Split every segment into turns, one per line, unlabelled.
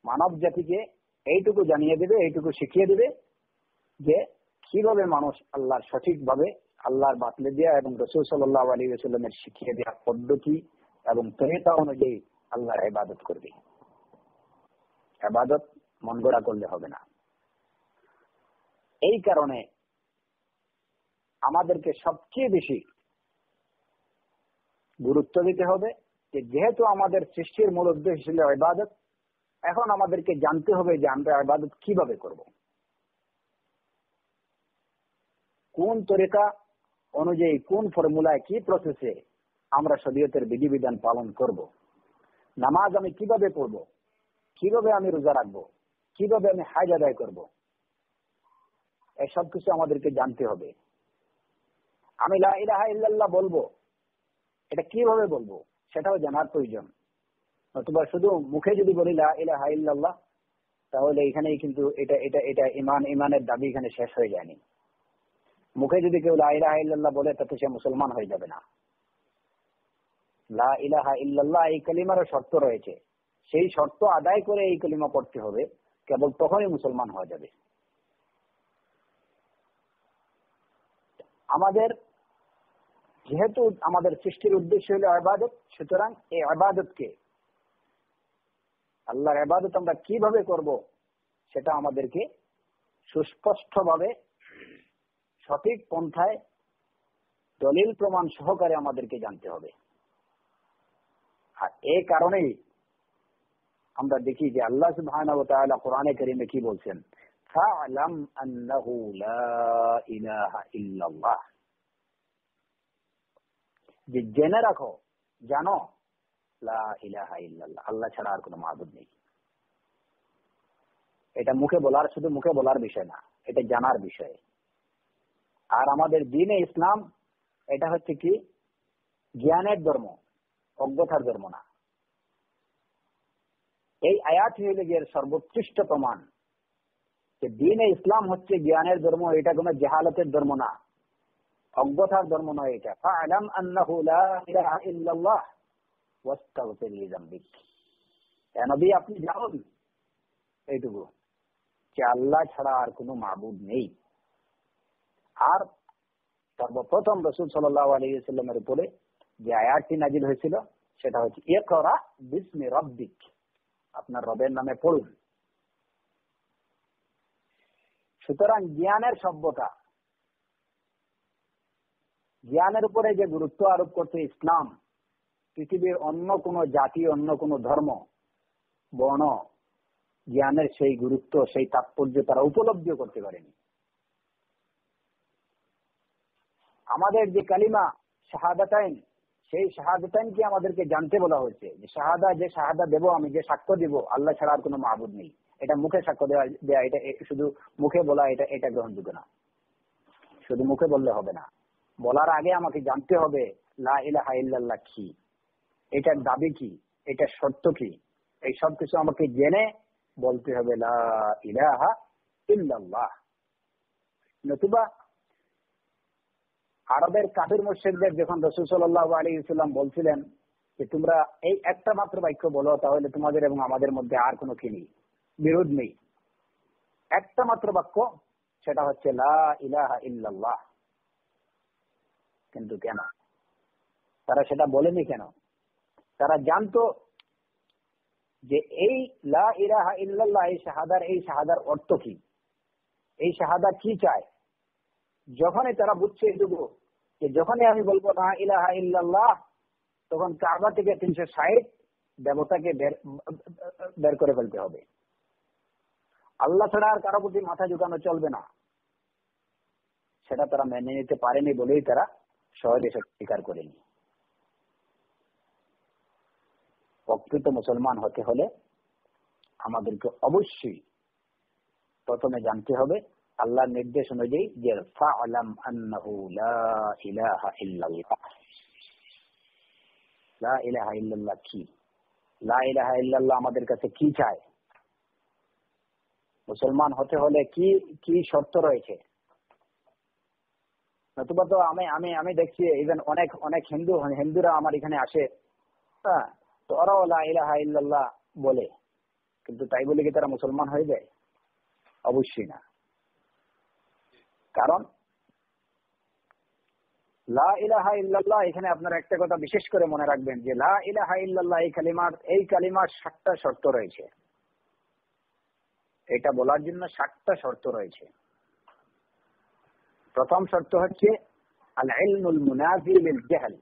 মানব জাতিকে এইটুকু জানিয়ে দেবে, এইটুকু শিখিয়ে দেবে যে কিভাবে মানুষ আল্লাহর সঠিকভাবে আল্লাহর বাতলে দেওয়া এবং রাসূল সাল্লাল্লাহু আলাইহি ওয়াসাল্লামের শিখিয়ে দেওয়া পদ্ধতি এবং তরিকা অনুযায়ী আল্লাহর ইবাদত করবে। ইবাদত মন গড়া করলে হবে না। এই কারণে আমাদেরকে সবচেয়ে বেশি গুরুত্ব দিতে হবে যে যেহেতু আমাদের সৃষ্টির মূল উদ্দেশ্য ছিল ইবাদত, এখন আমাদেরকে জানতে হবে যে আমরা ইবাদত কিভাবে করব, কোন তরিকা অনুযায়ী, কোন ফর্মুলায়, কি প্রসেসে আমরা শরীয়তের বিধিবিধান পালন করব। নামাজ আমি কিভাবে পড়ব, কিভাবে আমি রোজা রাখবো, কিভাবে আমি হাজ আদায় করব, এসব কিছু আমাদেরকে জানতে হবে। আমি লা ইলাহা ইল্লাল্লাহ বলবো, এটা কিভাবে বলবো সেটাও জানার প্রয়োজন। অথবা শুধু মুখে যদি বলি লা ইলাহা ইল্লাল্লাহ, তাহলে এখানেই কিন্তু এটা ইমানের দাবি এখানে শেষ হয়ে যায়নি। মুখে যদি কেউ লা ইলাহা ইল্লাল্লাহ বলে তাতে সে মুসলমান হয়ে যাবে না। লা ইলাহা ইল্লাল্লাহ এই কালিমারও শর্ত রয়েছে, সেই শর্ত আদায় করে এই কালিমা পড়তে হবে, কেবল তখনই মুসলমান হওয়া যাবে। আমাদের যেহেতু আমাদের সৃষ্টির উদ্দেশ্য হলো ইবাদত, সুতরাং এই ইবাদতকে, আল্লাহর ইবাদত আমরা কিভাবে করব সেটা আমাদেরকে সুস্পষ্টভাবে সঠিক পন্থায় দলিল প্রমাণ সহকারে আমাদেরকে জানতে হবে। আর এই কারণেই আমরা দেখি যে আল্লাহ সুবহানাহু ওয়া তাআলা কোরআনে কারীমে কি বলছেন, ফা'লাম আন্নাহু লা ইলাহা ইল্লাল্লাহ, যে জেনে রাখো, জানো, লা ইলাহা ইল্লাল্লাহ, আল্লাহ ছাড়া আর কোনো মাবুদ নেই। এটা মুখে বলার, শুধু মুখে বলার বিষয় না, এটা জানার বিষয়। আর আমাদের দ্বীনে ইসলাম এটা হচ্ছে কি জ্ঞানের ধর্ম, অজ্ঞতার ধর্ম না। এই আয়াত হইলে গিয়ে সর্বোৎকৃষ্ট প্রমাণ যে দ্বীনে ইসলাম হচ্ছে জ্ঞানের ধর্ম, এটা কোনো জাহালাতের ধর্ম না, অজ্ঞতার ধর্ম নয়। এটা ফা'লাম আন্নাহু লা ইলাহা ইল্লাল্লাহ ওয়াস্তাগফির লিযামবিক, নবী আপনি জানুন এইটুকু যে আল্লাহ ছাড়া আর কোনো মাবুদ নেই। আর সর্বপ্রথম রাসূল সাল্লাল্লাহু আলাইহি ওয়াসাল্লামের উপরে যে আয়াতটি নাযিল হয়েছিল সেটা হচ্ছে ইকরা বিসমি রাব্বিক, আপনার রবের নামে পড়ুন। সুতরাং জ্ঞানের সভ্যতা, জ্ঞানের উপরে যে গুরুত্ব আরোপ করতে ইসলাম, পৃথিবীর অন্য কোন জাতি, অন্য কোন ধর্ম, বর্ণ জ্ঞানের সেই গুরুত্ব, সেই তাৎপর্য তারা উপলব্ধি করতে পারেনি। আমাদের যে কালিমা শাহাদাতাইন, সেই শাহাদাতাইনকে আমাদেরকে জানতে বলা হয়েছে যে শাহাদা দেব আমি, যে সাক্ষ্য দিব আল্লাহ ছাড়া আর কোনো মাবুদ নেই। এটা মুখে সাক্ষ্য দেওয়া, এটা শুধু মুখে বলা, এটা গ্রহণযোগ্য না। শুধু মুখে বললে হবে না, বলার আগে আমাকে জানতে হবে লা ইলাহা ইল্লাল্লাহ কি, এটার দাবি কি, এটার শর্ত কি, এই সব কিছু আমাকে জেনে বলতে হবে লা ইলাহা ইল্লাল্লাহ। নতুবা আরবের কাফির মুশরিকদের যখন রাসূল সাল্লাল্লাহু আলাইহি ওয়াসাল্লাম বলছিলেন যে তোমরা এই একটা মাত্র বাক্য বলো, তাহলে তোমাদের এবং আমাদের মধ্যে আর কোনো কি নেই, বিরোধ নেই। একটা মাত্র বাক্য, সেটা হচ্ছে লা ইলাহা ইল্লাল্লাহ। কিন্তু কেন তারা সেটা বলেনি? কেন? তারা জানতো যে এই লা ইলাহা ইল্লাল্লাহ, এই শাহাদার অর্থ কি, এই শাহাদা কি চায়। যখনই তারা বুঝছে এটুকু যে যখনই আমি বলবো লা ইলাহা ইল্লাল্লাহ, তখন কাবা থেকে 360 দেবতাকে বের করে ফেলতে হবে। আল্লাহ ছাড়া আর কারো প্রতি মাথা ঝুঁকানো চলবে না। সেটা তারা মেনে নিতে পারেনি বলেই তারা সহজে স্বীকার করেনি। প্রকৃত মুসলমান হতে হলে আমাদেরকে অবশ্যই প্রথমে জানতে হবে আল্লাহর নির্দেশ অনুযায়ী যে ফা'লাম আন্নাহু লা ইলাহা ইল্লাল্লাহ। লা ইলাহা ইল্লাল্লাহ কি, লা ইলাহা ইল্লাল্লাহ আমাদের কাছে কি চায়, মুসলমান হতে হলে কি কি শর্ত রয়েছে। নতুবা তো আমি দেখছি ইভেন অনেক হিন্দুরা আমার এখানে আসে, হ্যাঁ, তো ওরাও লা ইলাহা ইল্লাল্লাহ বলে, কিন্তু কিন্তু তাই বলে কি তারা মুসলমান হয়ে যায়? অবশ্যই না। কারণ লা ইলাহা ইল্লাল্লাহ, এখানে আপনারা একটা কথা বিশেষ করে মনে রাখবেন যে লা ইলাহা ইল্লাল্লাহ এই কালিমার 7টা শর্ত রয়েছে। এটা বলার জন্য 7টা শর্ত রয়েছে। প্রথম শর্ত হচ্ছে আল ইলমুল মুনাফি লিল জাহল।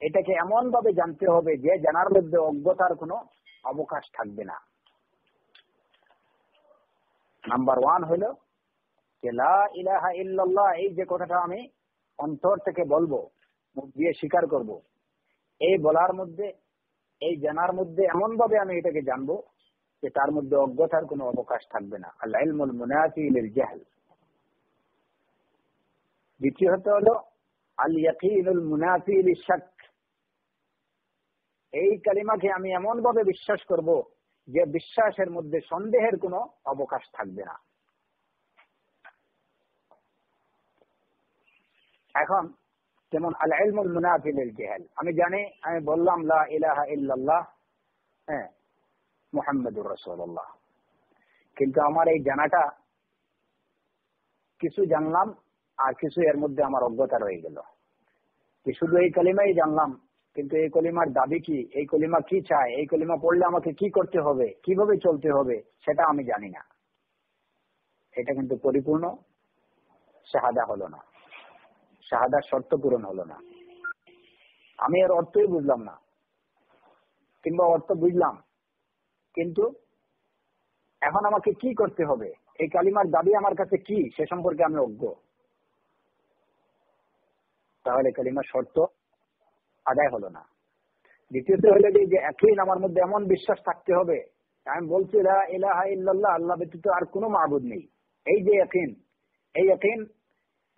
এটাকে এমন ভাবে জানতে হবে যে জানার মধ্যে অজ্ঞতার কোনো অবকাশ থাকবে না। নাম্বার 1 হলো যে লা ইলাহা ইল্লাল্লাহ, এই যে কথাটা আমি অন্তর থেকে বলবো, মুখ দিয়ে স্বীকার করব, এই বলার মধ্যে, এই জানার মধ্যে এমন ভাবে আমি এটাকে জানবো যে তার মধ্যে অজ্ঞতার কোনো অবকাশ থাকবে না। আল ইলমুল মুনাফি লিল জাহল। দ্বিতীয়ত হলো আল ইয়াকিনুল মুনাফি লিশ শাক। এই কালিমাকে আমি এমন ভাবে বিশ্বাস করব যে বিশ্বাসের মধ্যে সন্দেহের কোনো অবকাশ থাকবে না। এখন যেমন আল ইলমুল মুনাফি লিল জাহল, আমি জানি, আমি বললাম লা ইলাহা ইল্লাল্লাহ, হ্যাঁ, মুহাম্মাদুর রাসূলুল্লাহ, কিন্তু আমার এই জানাটা কিছু জানলাম আর কিছু এর মধ্যে আমার অজ্ঞতা রয়ে গেল। যে শুধু এই কালিমাই জানলাম, কিন্তু এই কলিমার দাবি কি, এই কলিমা কি চায়, এই কলিমা পড়লে আমাকে কি করতে হবে, কিভাবে চলতে হবে, সেটা আমি জানি না। এটা কিন্তু পরিপূর্ণ শাহাদা হলো না, শাহাদার শর্ত পূরণ হলো না। আমি এর অর্থই বুঝলাম না, কিংবা অর্থ বুঝলাম, কিন্তু এখন আমাকে কি করতে হবে, এই কালিমার দাবি আমার কাছে কি, সে সম্পর্কে আমি অজ্ঞ। তাহলে কালিমার শর্ত আদায় হলো না। দ্বিতীয়ত হলো যে ইয়াকিন, আমার মধ্যে এমন বিশ্বাস থাকতে হবে, আমি বলছি লা ইলাহা ইল্লাল্লাহ, আল্লাহ ব্যতীত আর কোনো মাবুদ নেই। এই যে ইয়াকিন, এই ইয়াকিন,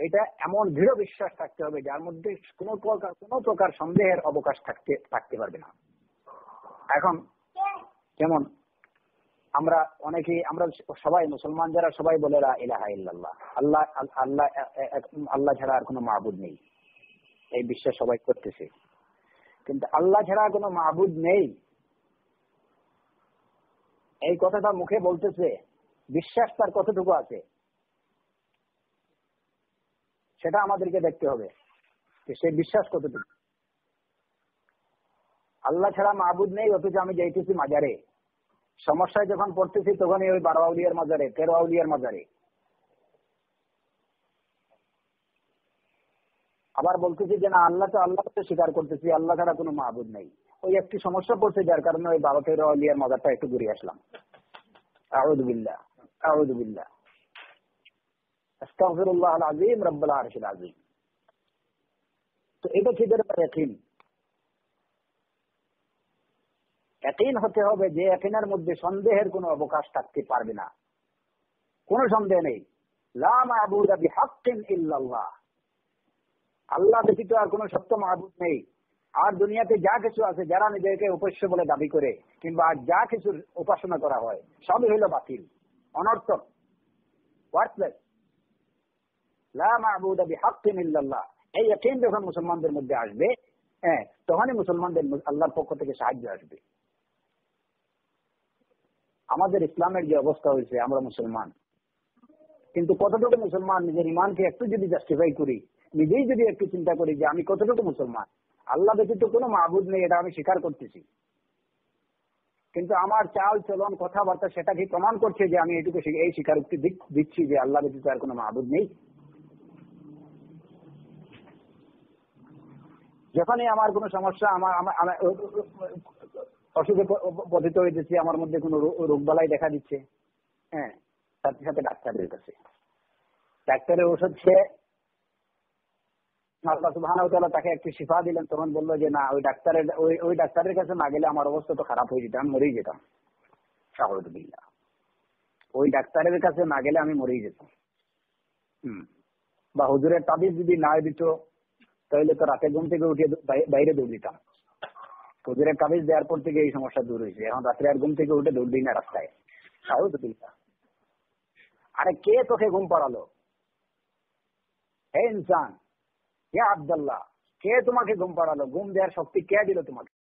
এটা এমন দৃঢ় বিশ্বাস থাকতে হবে যার মধ্যে কোনো প্রকার সন্দেহের অবকাশ থাকতে পারবে না। এখন যেমন আমরা অনেকেই, আমরা সবাই মুসলমান যারা সবাই বলে লা ইলাহা ইল্লাল্লাহ, আল্লাহ আল্লাহ আল্লাহ ছাড়া আর কোনো মাবুদ নেই, এই বিশ্বাস সবাই করতেছে। কিন্তু আল্লাহ ছাড়া কোনো মাবুদ নেই এই কথাটা মুখে বলতেছে, বিশ্বাস তার কতটুকু আছে সেটা আমাদেরকে দেখতে হবে যে সে বিশ্বাস কতটুকু। আল্লাহ ছাড়া মাবুদ নেই, অথচ আমি যাইতেছি মাজারে, সমস্যায় যখন পড়তেছি তখনই ওই 12 আউলিয়ার মাজারে, 13 আউলিয়ার মাজারে। আবার বলতেছি যে না, আল্লাহ তো স্বীকার করতেছি, আল্লাহ ছাড়া কোনো মাবুদ নেই। ওই একটি সমস্যা পড়ছে যার কারণে ওই 12-13 আউলিয়ার মাজারটা একটু ঘুরে আসলাম। আউযু বিল্লাহ, আউযু বিল্লাহ, আস্তাগফিরুল্লাহ আল আযীম রব্বুল আরশিল আযীম। তো এটা কিদের ইয়াকিন? ইয়াকিন হতে হবে যে ইয়াকিনের মধ্যে সন্দেহের কোনো অবকাশ থাকতে পারবে না, কোনো সন্দেহ নেই। লা মা'বুদা বিহাক্কিন ইল্লাল্লাহ, আল্লাহ ব্যতীত আর কোনো সত্য মাবুদ নেই। আর দুনিয়াতে যা কিছু আছে, যারা নিজেকে উপাস্য বলে দাবি করে, কিংবা যা কিছুর উপাসনা করা হয়, সবই হইল বাতিল, অনর্থক, ওয়ার্থলেস। লা মা'বুদা বিহাক্কিন ইল্লাল্লাহ, এই ইয়াকিন যখন মুসলমানদের মধ্যে আসবে, হ্যাঁ, তখনই মুসলমানদের আল্লাহর পক্ষ থেকে সাহায্য আসবে। আমাদের ইসলামের যে অবস্থা হয়েছে, আমরা মুসলমান, কিন্তু কতটুকু মুসলমান নিজের ইমানকে একটু যদি জাস্টিফাই করি, নিজেই যদি একটু চিন্তা করি যে আমি কতটুকু মুসলমান, আল্লাহ ব্যতীত কোনো মাবুদ নেই, এটা আমি স্বীকার করতেছি, কিন্তু আমার চাল চলন কথাবার্তা সেটা কি প্রমাণ করছে যে আমি এটুকু এই স্বীকারোক্তি দিচ্ছি যে আল্লাহ ব্যতীত আর কোনো মাবুদ নেই? যখনই আমার কোনো সমস্যা, আমার অসুখে পতিত হইতেছি, আমার মধ্যে কোনো রোগবালাই দেখা দিচ্ছে, হ্যাঁ, সাথে সাথে ডাক্তারের কাছে, ডাক্তারের ওষুধ খেয়ে আল্লাহ সুবহানাহু ওয়া তাআলা তাকে একটু শিফা দিলেন, তখন বললো যে না, ওই ডাক্তারের কাছে না গেলে আমার অবস্থা তো খারাপ হয়ে যেত, আমি মরেই যেতাম। আউযু বিল্লাহ, ওই ডাক্তারের কাছে না গেলে আমি মরেই যেতাম। বা হুজুরের তাবিজ যদি না দিত, তাহলে তো রাতে ঘুম থেকে উঠে বাইরে দৌড় দিতাম। হুজুরের তাবিজ দেওয়ার পর থেকে এই সমস্যা দূর হয়েছে, এখন রাত্রে আর ঘুম থেকে উঠে দৌড় দিই না রাস্তায়। আউযু বিল্লাহ। আরে কে তোকে ঘুম পাড়ালো? হে ইনসান, হে আব্দুল্লাহ, কে তোমাকে ঘুম পাড়ালো? ঘুম দেওয়ার শক্তি কে দিল তোমাকে?